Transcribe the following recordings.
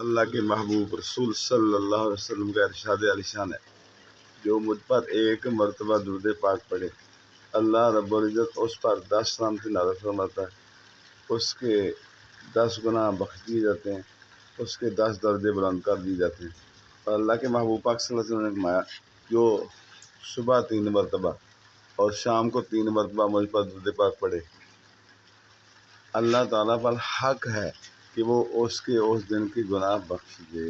اللہ کے محبوب رسول صلی اللہ علیہ وسلم کا ارشاد عالی شان ہے، جو مجھ پر ایک مرتبہ درود پاک پڑھے، اللہ رب العزت اس پر 10 رحمتیں نازل فرماتا ہے، اس کے 10 گناہ بخش دیے جاتے ہیں، اس کے 10 درجے بلند کر دیے جاتے ہیں۔ اور اللہ کے محبوب پاک صلی اللہ علیہ وسلم نے فرمایا، جو صبح 3 مرتبہ اور شام کو 3 مرتبہ مجھ پر درود پاک پڑھے، اللہ تعالیٰ پر حق ہے کہ وہ اس دن کے گناہ بخش دے۔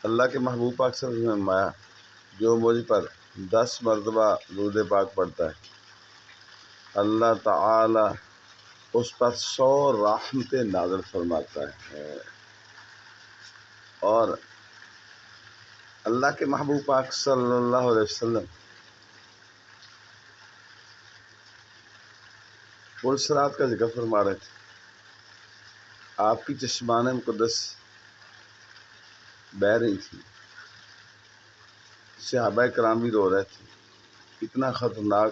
اللہ کے محبوب پاک صلی اللہ علیہ وسلم نے فرمایا، جو مجھ پر 10 مرتبہ درود پاک پڑھتا ہے، اللہ تعالیٰ اس پر 100 رحمتیں نازل فرماتا ہے۔ اور اللہ کے محبوب پاک صلی اللہ علیہ وسلم پرسرات کا ذکر فرما رہے تھے، آپ کی چشمان مقدس بہہ رہی تھی، صحابہ کرام بھی رو رہے تھے۔ اتنا خطرناک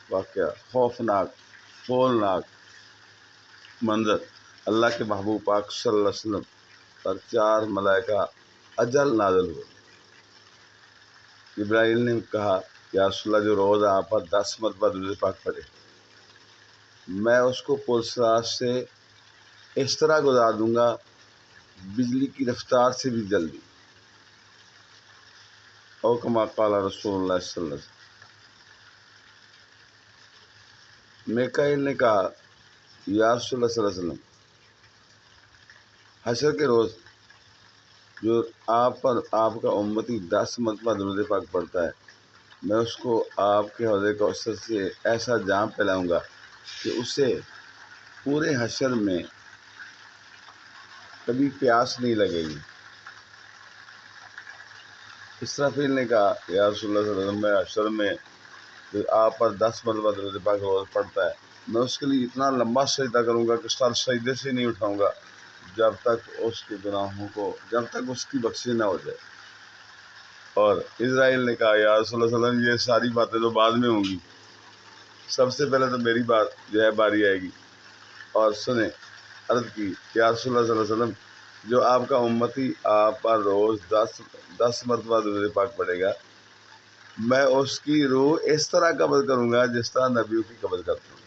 واقعہ، خوفناک، ہولناک منظر، اللہ کے محبوب پاک صلی اللہ علیہ وسلم پر 4 ملائکہ اجل نازل ہوئے۔ جبرائیل نے کہا، یا رسول اللہ، جو روز آپ پر 10 مرتبہ درود پاک پڑھے، میں اس کو پرسرات سے اس طرح گزار دوں گا بجلی کی رفتار سے بھی جلدی، او کما قال رسول اللہ صلی اللہ علیہ وسلم۔ میکائیل نے کہا، یا رسول اللہ صلی اللہ علیہ وسلم، حشر کے روز جو آپ کا امتی 10 مرتبہ درود پاک پڑھتا ہے، میں اس کو آپ کے حوض کوثر سے ایسا جام پلاؤں گا کہ اسے پورے حشر میں کبھی پیاس نہیں لگے گی۔ اسرافیل نے کہا، یا رسول اللہ صلی اللہ علیہ وسلم، میں حشر میں جو آپ پر 10 مرتبہ درود پاک روز پڑھتا ہے، میں اس کے لیے اتنا لمبا سجدہ کروں گا کہ سر سجدے سے نہیں اٹھاؤں گا جب تک اس کے گناہوں کو، جب تک اس کی بخشش نہ ہو جائے۔ اور اسرائیل نے کہا، یا رسول اللہ صلی اللہ علیہ وسلم، یہ ساری باتیں تو بعد میں ہوں گی، سب سے پہلے تو میری بات جو ہے باری آئے گی۔ اور سنیں، عرض کی، یا رسول اللہ صلی اللہ علیہ وسلم، جو آپ کا امتی آپ پر روز 10 مرتبہ درود پاک پڑھے گا، میں اس کی روح اس طرح قبض کروں گا جس طرح نبیوں کی قبض کرتا ہوں۔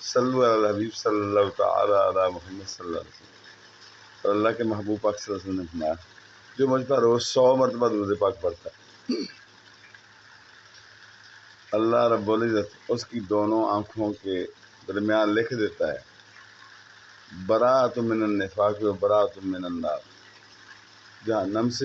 صلو علی الحبیب صلی اللہ تعالی علی محمد صلی اللہ علیہ وسلم۔ اور اللہ کے محبوب پاک صلی اللہ علیہ وسلم نے فرمایا، جو مجھ پر روز 100 مرتبہ درود پاک پڑھتا ہے، اللہ رب العزت اس کی دونوں آنکھوں کے درمیان لکھ دیتا ہے، براۃ من النفاق و براۃ من النار، جہنم سے